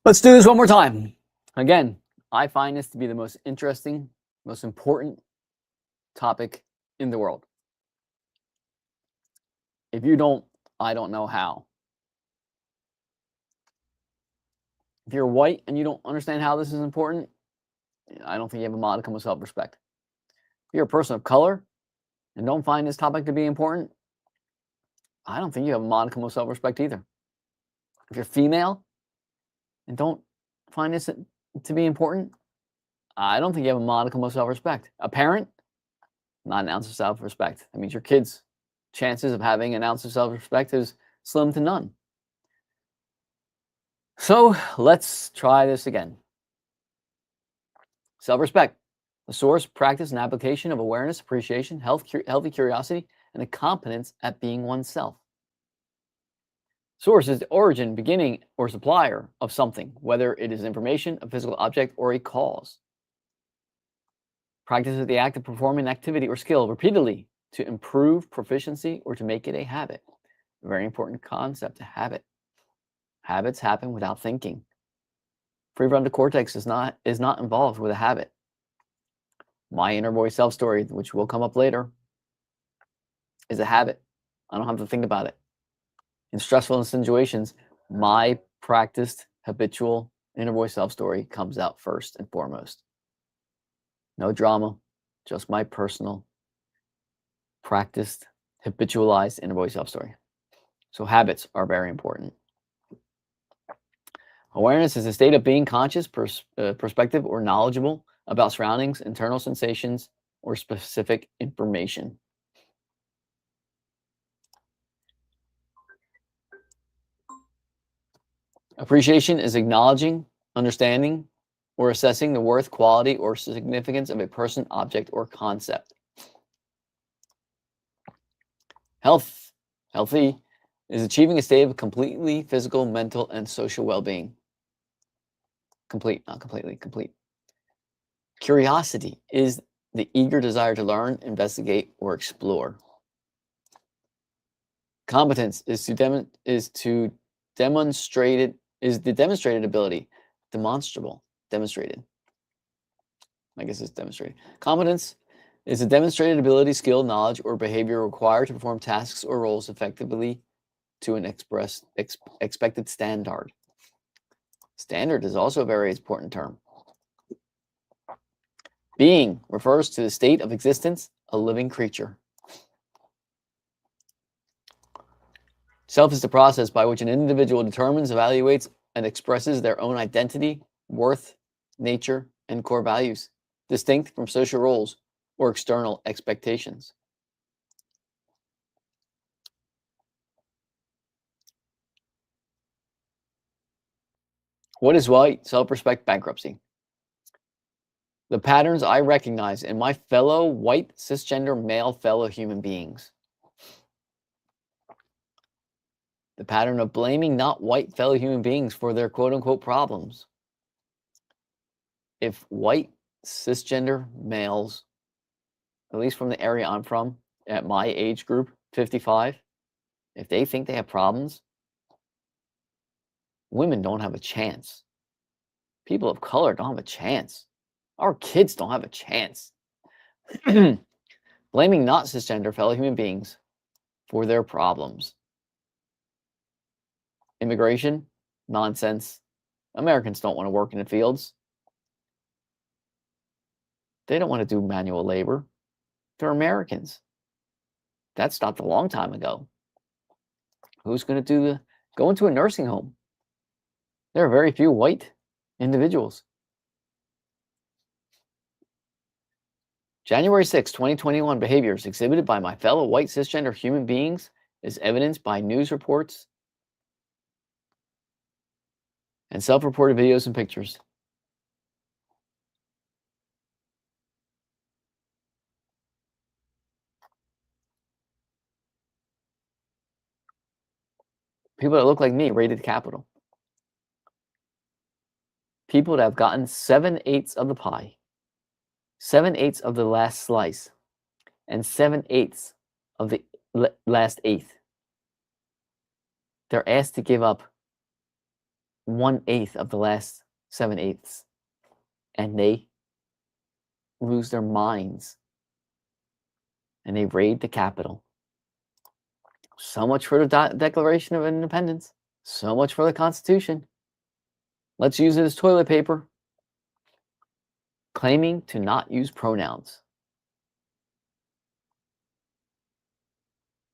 Let's do this one more time. Again, I find this to be the most interesting, most important topic in the world. If you don't, I don't know how. If you're white and you don't understand how this is important, I don't think you have a modicum of self-respect. If you're a person of color and don't find this topic to be important, I don't think you have a modicum of self-respect either. If you're female and don't find this to be important, I don't think you have a modicum of self-respect. A parent, not an ounce of self-respect. That means your kids' chances of having an ounce of self-respect is slim to none. So let's try this again. Self-respect, the source, practice, and application of awareness, appreciation, healthy curiosity, and a competence at being oneself. Source is the origin, beginning, or supplier of something, whether it is information, a physical object, or a cause. Practice is the act of performing an activity or skill repeatedly to improve proficiency or to make it a habit. A very important concept, a habit. Habits happen without thinking. Prefrontal cortex is not involved with a habit. My inner voice self-story, which will come up later, is a habit. I don't have to think about it. In stressful situations, my practiced habitual inner voice self-story comes out first and foremost. No drama, just my personal practiced habitualized inner voice self-story. So habits are very important. Awareness is a state of being conscious, perspective, or knowledgeable about surroundings, internal sensations, or specific information. Appreciation is acknowledging, understanding, or assessing the worth, quality, or significance of a person, object, or concept. Healthy, is achieving a state of completely physical, mental, and social well-being. Complete, not completely, complete. Curiosity is the eager desire to learn, investigate, or explore. Competence is the demonstrated ability, demonstrable, demonstrated. I guess it's demonstrated. Competence is a demonstrated ability, skill, knowledge, or behavior required to perform tasks or roles effectively to an expected standard. Standard is also a very important term. Being refers to the state of existence, a living creature. Self is the process by which an individual determines, evaluates, and expresses their own identity, worth, nature, and core values, distinct from social roles or external expectations. What is white self-respect bankruptcy? The patterns I recognize in my fellow white cisgender male fellow human beings. The pattern of blaming not white fellow human beings for their quote-unquote problems. If white cisgender males, at least from the area I'm from, at my age group, 55, if they think they have problems, women don't have a chance. People of color don't have a chance. Our kids don't have a chance. Blaming not cisgender fellow human beings for their problems. Immigration, nonsense. Americans don't want to work in the fields. They don't want to do manual labor. They're Americans. That stopped a long time ago. Who's going to go into a nursing home? There are very few white individuals. January 6, 2021 behaviors exhibited by my fellow white cisgender human beings is evidenced by news reports and self-reported videos and pictures. People that look like me raided the Capitol. People that have gotten 7/8 of the pie, 7/8 of the last slice, and 7/8 of the last eighth. They're asked to give up 1/8 of the last 7/8, and they lose their minds and they raid the Capitol. So much for the Declaration of Independence. So much for the Constitution. Let's use it as toilet paper. Claiming to not use pronouns.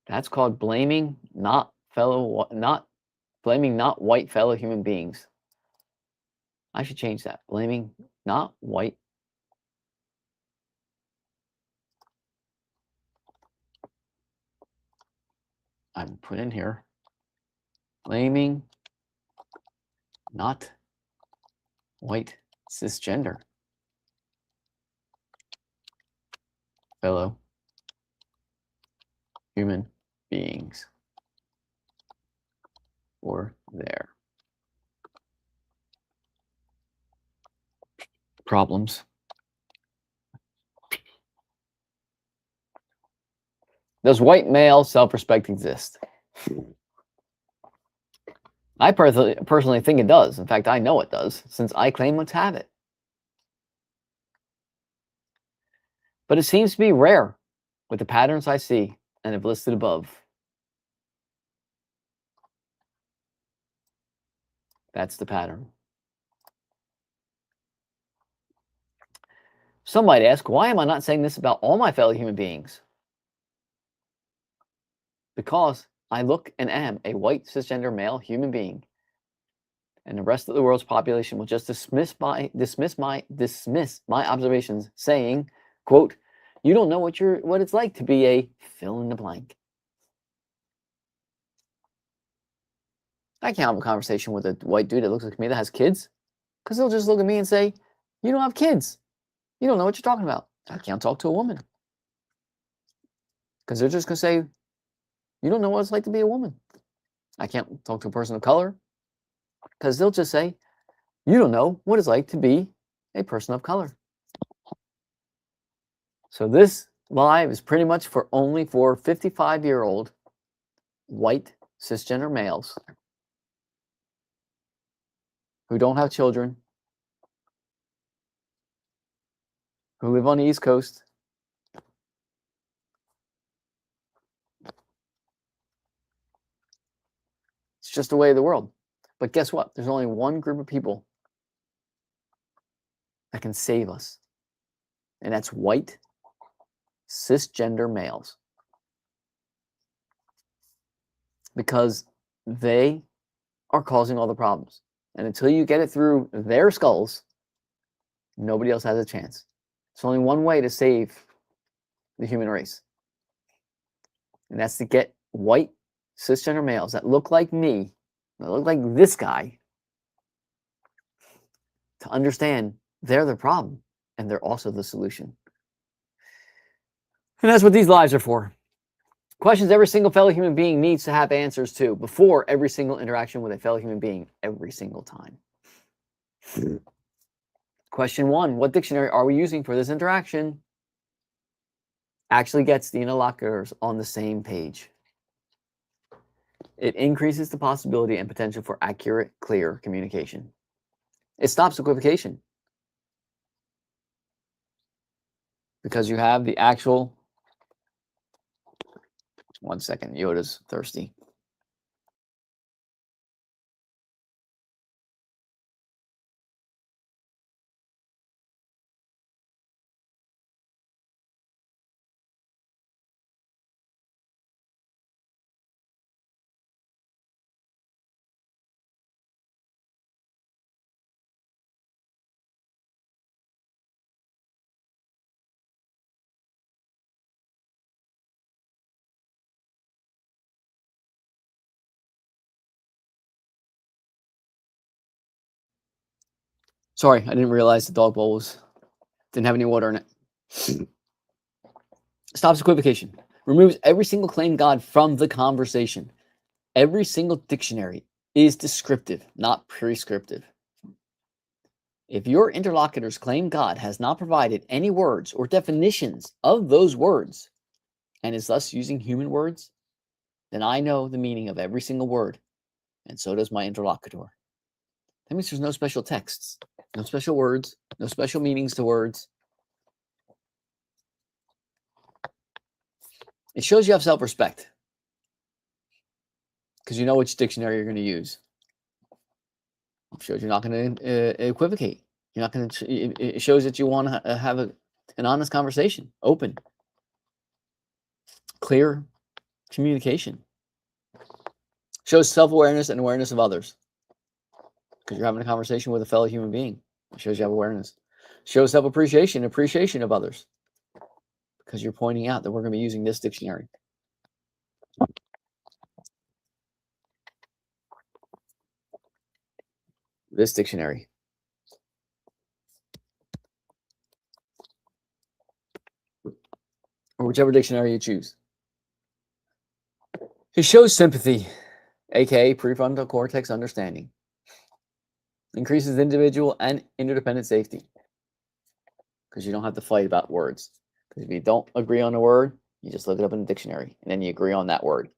That's called blaming not white fellow human beings. I should change that. Blaming not white. I'm put in here. Blaming not white cisgender fellow human beings for their problems. Does white male self-respect exist? I personally think it does. In fact, I know it does, since I claim to have it. But it seems to be rare with the patterns I see and have listed above. That's the pattern. Some might ask, why am I not saying this about all my fellow human beings? Because I look and am a white cisgender male human being, and the rest of the world's population will just dismiss my observations, saying, quote, you don't know what it's like to be a fill in the blank. I can't have a conversation with a white dude that looks like me that has kids, because they'll just look at me and say, you don't have kids. You don't know what you're talking about. I can't talk to a woman, because they're just going to say, you don't know what it's like to be a woman. I can't talk to a person of color, because they'll just say, you don't know what it's like to be a person of color. So this live is pretty much only for 55-year-old white cisgender males who don't have children, who live on the East Coast, it's just the way of the world. But guess what? There's only one group of people that can save us, and that's white cisgender males, because they are causing all the problems. And until you get it through their skulls, nobody else has a chance. There's only one way to save the human race, and that's to get white cisgender males that look like me, that look like this guy, to understand they're the problem and they're also the solution. And that's what these lives are for. Questions every single fellow human being needs to have answers to before every single interaction with a fellow human being, every single time. Question 1, what dictionary are we using for this interaction? Actually gets the interlocutors on the same page. It increases the possibility and potential for accurate, clear communication. It stops equivocation, because you have the actual... One second, Yoda's thirsty. Sorry, I didn't realize the dog bowl didn't have any water in it. Stops equivocation. Removes every single claim God from the conversation. Every single dictionary is descriptive, not prescriptive. If your interlocutor's claim God has not provided any words or definitions of those words, and is thus using human words, then I know the meaning of every single word, and so does my interlocutor. That means there's no special texts, no special words, no special meanings to words. It shows you have self-respect because you know which dictionary you're going to use. It shows you're not going to equivocate. You're not going to. It shows that you want to have an honest conversation, open, clear communication. Shows self-awareness and awareness of others because you're having a conversation with a fellow human being. It shows you have awareness. Shows self-appreciation, appreciation of others because you're pointing out that we're going to be using this dictionary. This dictionary. Or whichever dictionary you choose. It shows sympathy, aka prefrontal cortex understanding. Increases individual and interdependent safety because you don't have to fight about words. Because if you don't agree on a word, you just look it up in the dictionary and then you agree on that word.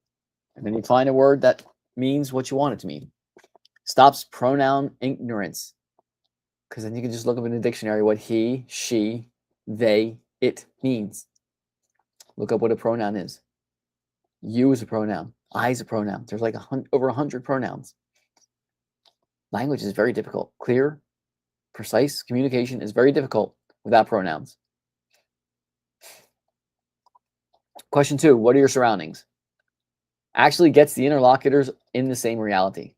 And then you find a word that means what you want it to mean. Stops pronoun ignorance because then you can just look up in the dictionary what he, she, they, it means. Look up what a pronoun is. You is a pronoun. I is a pronoun. There's like over 100 pronouns. Language is very difficult. Clear, precise communication is very difficult without pronouns. Question 2, what are your surroundings? Actually gets the interlocutors in the same reality.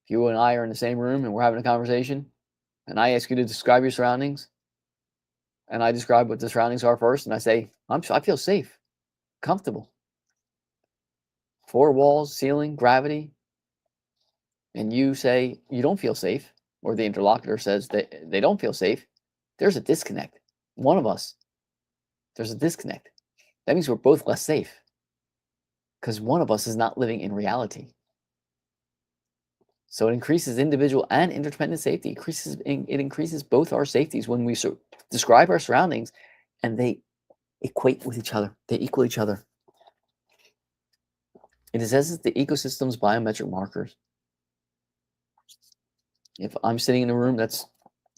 If you and I are in the same room and we're having a conversation, and I ask you to describe your surroundings, and I describe what the surroundings are first, and I say, I feel safe, comfortable. 4 walls, ceiling, gravity, and you say you don't feel safe, or the interlocutor says that they don't feel safe, there's a disconnect. One of us, there's a disconnect. That means we're both less safe because one of us is not living in reality. So it increases individual and interdependent safety. It increases both our safeties when we describe our surroundings and they equate with each other. They equal each other. It assesses the ecosystem's biometric markers. If I'm sitting in a room that's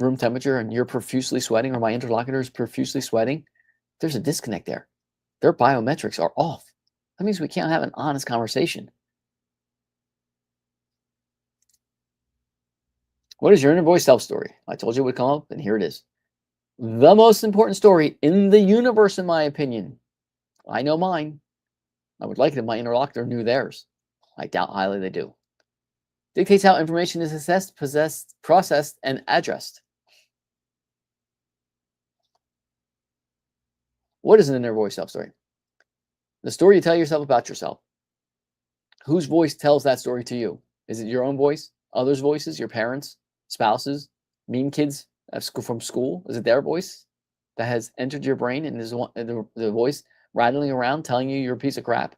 room temperature and you're profusely sweating or my interlocutor is profusely sweating, there's a disconnect there. Their biometrics are off. That means we can't have an honest conversation. What is your inner voice self story? I told you it would come up, and here it is. The most important story in the universe, in my opinion. I know mine. I would like that my interlocutor knew theirs. I doubt highly they do. Dictates how information is assessed, possessed, processed, and addressed. What is an inner voice self story? The story you tell yourself about yourself. Whose voice tells that story to you? Is it your own voice? Others' voices? Your parents? Spouses? Mean kids from school? Is it their voice that has entered your brain and is the voice rattling around telling you you're a piece of crap?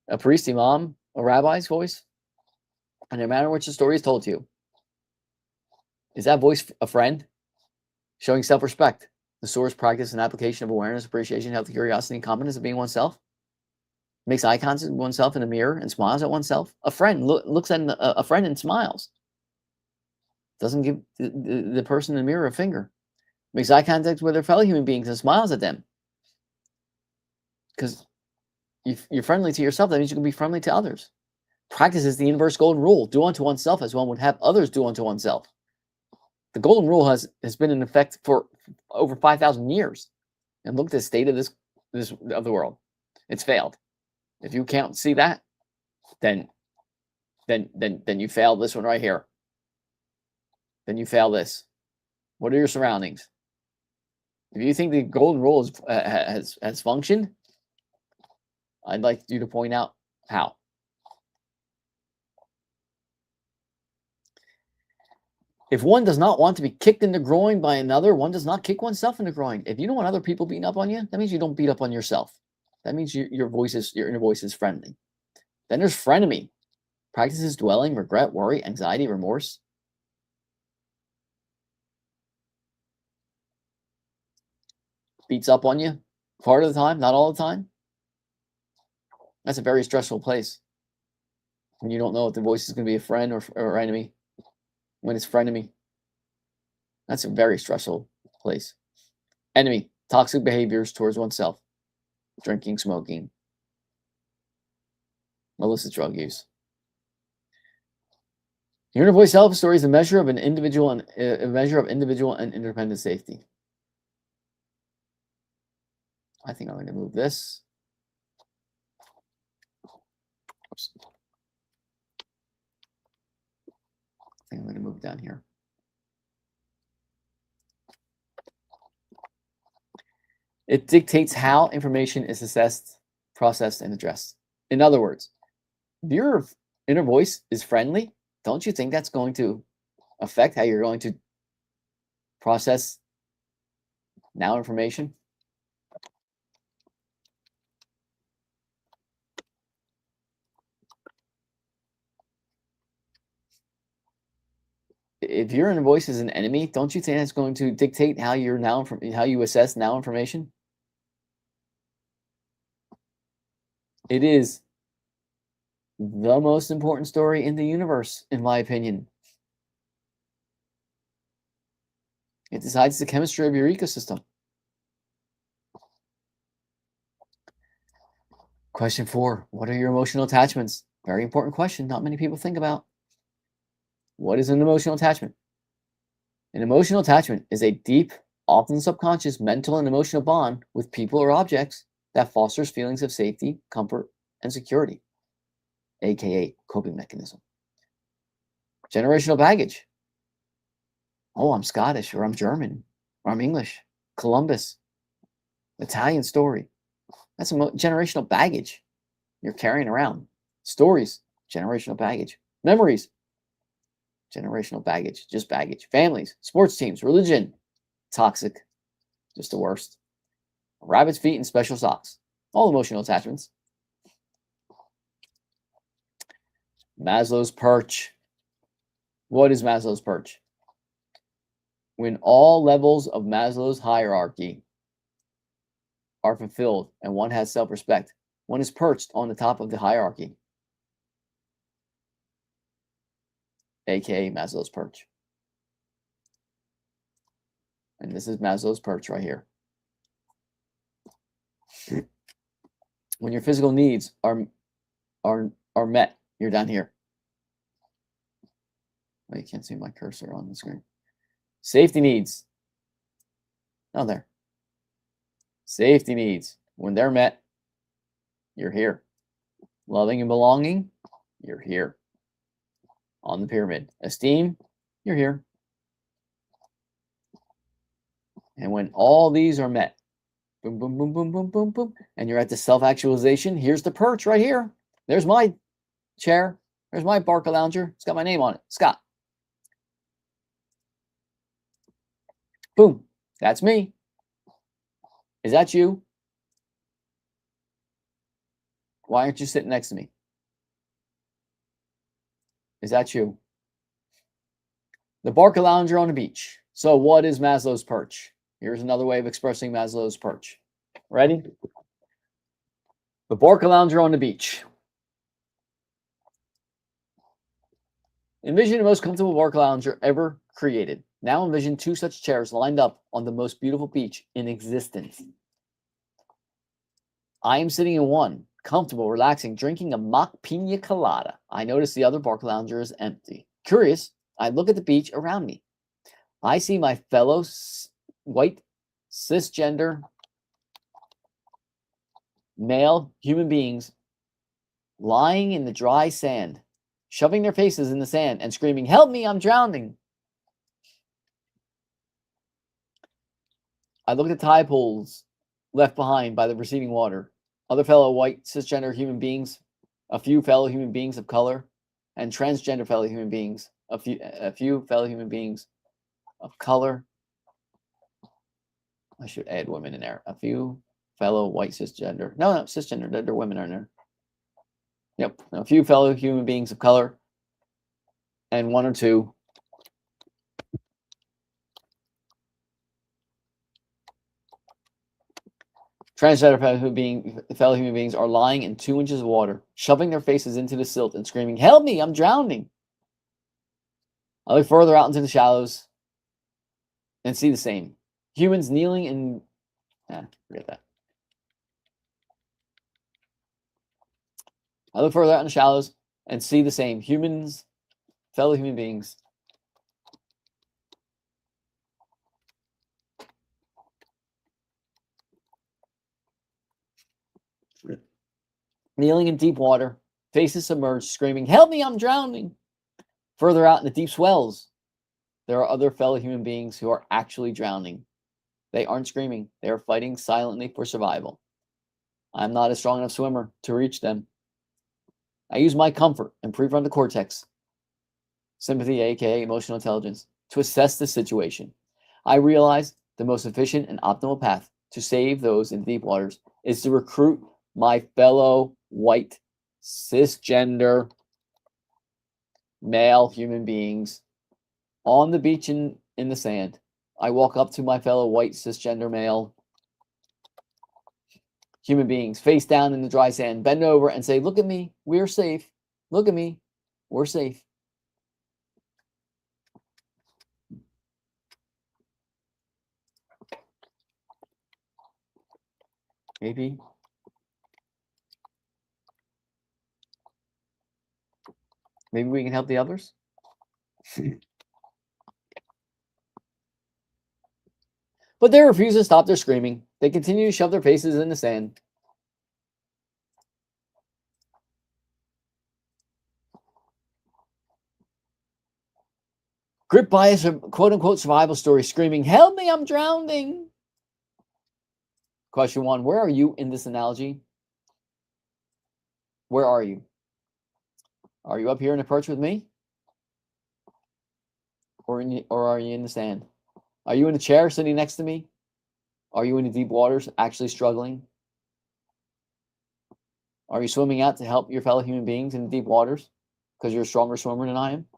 A priest, imam, a rabbi's voice? And no matter which the story is told to you, is that voice a friend? Showing self-respect, the source, practice, and application of awareness, appreciation, healthy curiosity, and confidence of being oneself. Makes eye contact with oneself in a mirror and smiles at oneself. A friend looks at a friend and smiles. Doesn't give the person in the mirror a finger. Makes eye contact with their fellow human beings and smiles at them. Because you're friendly to yourself, that means you can be friendly to others. Practices the inverse golden rule. Do unto oneself as one would have others do unto oneself. The golden rule has been in effect for over 5,000 years. And look at the state of this of the world. It's failed. If you can't see that, then you fail this one right here. Then you fail this. What are your surroundings? If you think the golden rule has functioned, I'd like you to point out how. If one does not want to be kicked in the groin by another, one does not kick oneself in the groin. If you don't want other people beating up on you, that means you don't beat up on yourself. That means your inner voice is friendly. Then there's frenemy. Practices dwelling, regret, worry, anxiety, remorse. Beats up on you part of the time, not all the time. That's a very stressful place. when you don't know if the voice is going to be a friend or enemy, when it's frenemy. That's a very stressful place. Enemy, toxic behaviors towards oneself, drinking, smoking, illicit drug use. Your inner voice self story is a measure of individual and independent safety. I think I'm going to move this. Oops. I think I'm going to move down here. It dictates how information is assessed, processed, and addressed. In other words, if your inner voice is friendly, don't you think that's going to affect how you're going to process now information? If your inner voice is an enemy, don't you think that's going to dictate how you assess now information? It is the most important story in the universe, in my opinion. It decides the chemistry of your ecosystem. Question 4. What are your emotional attachments? Very important question. Not many people think about. What is an emotional attachment? An emotional attachment is a deep, often subconscious mental and emotional bond with people or objects that fosters feelings of safety, comfort, and security, aka coping mechanism. Generational baggage. Oh, I'm Scottish, or I'm German, or I'm English. Columbus, Italian story. That's generational baggage you're carrying around. Stories, generational baggage. Memories, generational baggage, just baggage. Families, sports teams, religion, toxic, just the worst. Rabbit's feet and special socks, all emotional attachments. Maslow's perch. What is Maslow's perch? When all levels of Maslow's hierarchy are fulfilled and one has self-respect, one is perched on the top of the hierarchy, aka Maslow's perch. And this is Maslow's perch right here. When your physical needs are met, you're down here. Oh, you can't see my cursor on the screen. Safety needs. Oh, there. Safety needs. When they're met, you're here. Loving and belonging, you're here. On the pyramid. Esteem, you're here. And when all these are met, boom, boom, boom, boom, boom, boom, boom, and you're at the self-actualization, here's the perch right here. There's my chair. There's my Barca Lounger. It's got my name on it, Scott. Boom. That's me. Is that you? Why aren't you sitting next to me? Is that you? The Barca Lounger on the beach. So what is Maslow's perch? Here's another way of expressing Maslow's perch. Ready? The Barca Lounger on the beach. Envision the most comfortable Barca Lounger ever created. Now envision 2 such chairs lined up on the most beautiful beach in existence. I am sitting in one, comfortable, relaxing, drinking a mock pina colada. I notice the other Barca Lounger is empty. Curious, I look at the beach around me. I see my fellow white, cisgender, male human beings lying in the dry sand, shoving their faces in the sand and screaming, "Help me, I'm drowning." I look at the tide pools left behind by the receding water, other fellow white, cisgender human beings, a few fellow human beings of color, and transgender fellow human beings, a few fellow human beings of color. I should add women in there. A few fellow white cisgender. No, cisgender. They're women are in there. Yep. A few fellow human beings of color, and 1 or 2 Transgender fellow human beings are lying in 2 inches of water, shoving their faces into the silt and screaming, "Help me, I'm drowning." I look further out into the shallows and see the same. Humans kneeling in... forget that. I look further out in the shallows and see the same. Fellow human beings, kneeling in deep water, faces submerged, screaming, "Help me, I'm drowning." Further out in the deep swells, there are other fellow human beings who are actually drowning. They aren't screaming. They are fighting silently for survival. I'm not a strong enough swimmer to reach them. I use my comfort and prefrontal cortex, sympathy, aka emotional intelligence, to assess the situation. I realize the most efficient and optimal path to save those in deep waters is to recruit my fellow white, cisgender, male human beings on the beach in the sand. I walk up to my fellow white, cisgender, male human beings, face down in the dry sand, bend over and say, "Look at me, we're safe. Look at me, we're safe." Maybe we can help the others. But they refuse to stop their screaming. They continue to shove their faces in the sand. Gripped by a quote-unquote survival story, screaming, "Help me, I'm drowning." Question 1, where are you in this analogy? Where are you? Are you up here in the perch with me? Or are you in the sand? Are you in a chair sitting next to me? Are you in the deep waters actually struggling? Are you swimming out to help your fellow human beings in the deep waters because you're a stronger swimmer than I am?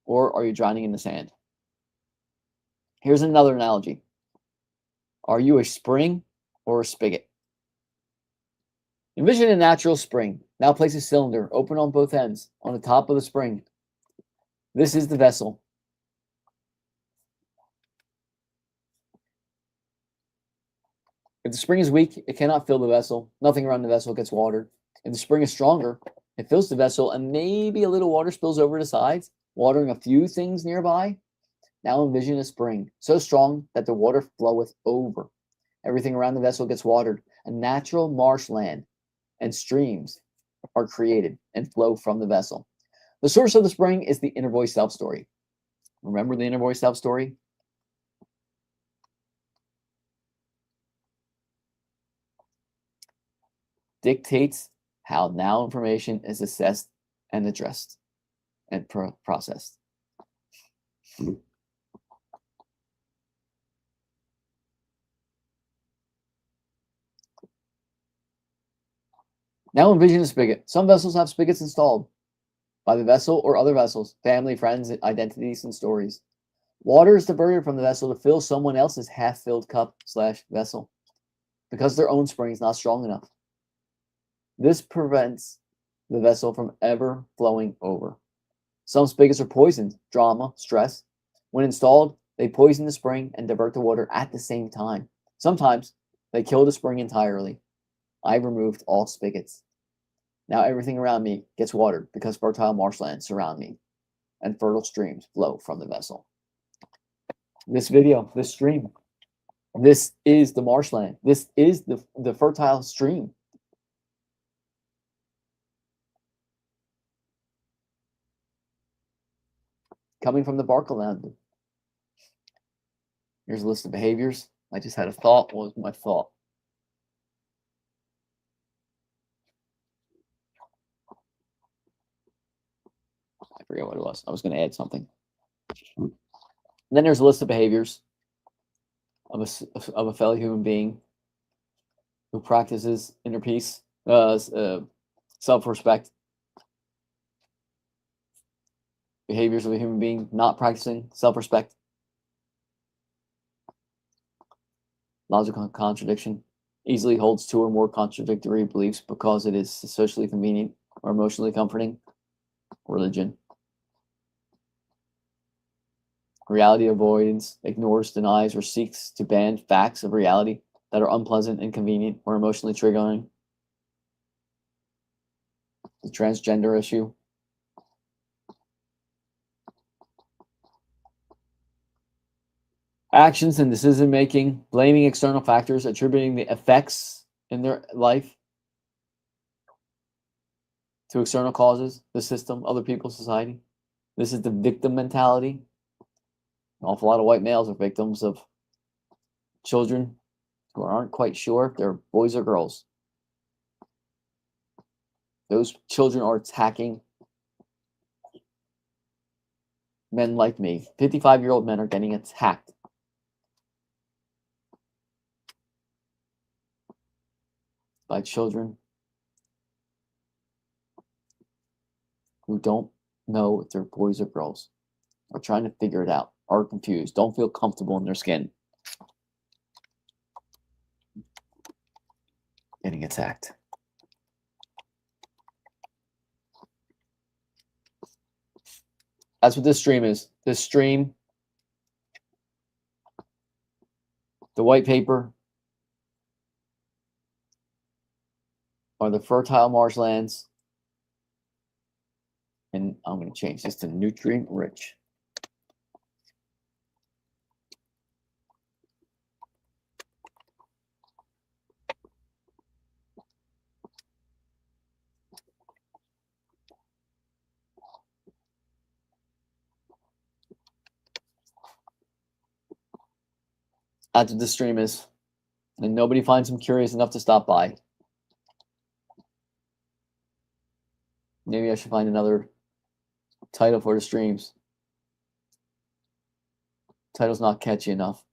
Or are you drowning in the sand? Here's another analogy. Are you a spring or a spigot? Envision a natural spring. Now place a cylinder, open on both ends, on the top of the spring. This is the vessel. If the spring is weak, it cannot fill the vessel. Nothing around the vessel gets watered. If the spring is stronger, it fills the vessel and maybe a little water spills over the sides, watering a few things nearby. Now envision a spring so strong that the water floweth over. Everything around the vessel gets watered. A natural marshland and streams are created and flow from the vessel. The source of the spring is the inner voice self story. Remember the inner voice self story? Dictates how now information is assessed and addressed and processed. Now envision a spigot. Some vessels have spigots installed by the vessel or other vessels, family, friends, identities, and stories. Water is diverted from the vessel to fill someone else's half-filled cup/vessel because their own spring is not strong enough. This prevents the vessel from ever flowing over. Some spigots are poisoned, drama, stress. When installed, they poison the spring and divert the water at the same time. Sometimes they kill the spring entirely. I removed all spigots. Now everything around me gets watered because fertile marshlands surround me and fertile streams flow from the vessel. This video, this stream, this is the marshland. This is the fertile stream. Coming from the Barcaland. Here's a list of behaviors. I just had a thought. What was my thought? I forget what it was. I was going to add something. Then there's a list of behaviors of a fellow human being who practices inner peace, self-respect. Behaviors of a human being not practicing self-respect. Logical contradiction. easily holds two or more contradictory beliefs because it is socially convenient or emotionally comforting. Religion. Reality avoidance ignores, denies, or seeks to ban facts of reality that are unpleasant, inconvenient, or emotionally triggering. The transgender issue. Actions and decision making, blaming external factors, attributing the effects in their life to external causes, the system, other people, society. This is the victim mentality. An awful lot of white males are victims of children who aren't quite sure if they're boys or girls. Those children are attacking men like me. 55-year-old men are getting attacked by children who don't know if they're boys or girls, are trying to figure it out, are confused, don't feel comfortable in their skin. Getting attacked. That's what this stream is. This stream, the white paper, are the fertile marshlands. And I'm going to change this to nutrient rich. That's what this stream is. And nobody finds him curious enough to stop by. Maybe I should find another title for the streams. Title's not catchy enough.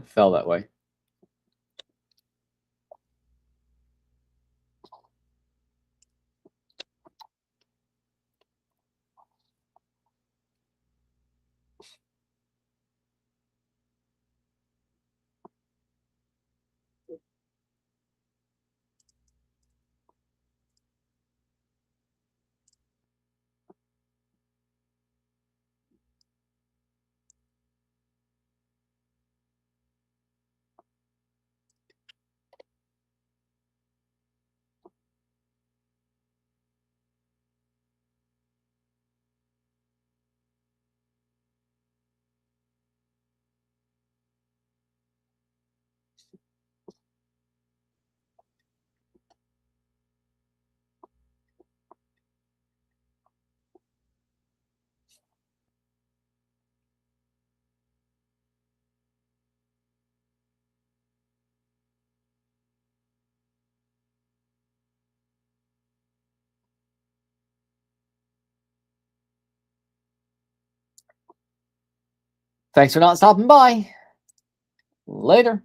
Fell that way. Thanks for not stopping by. Later.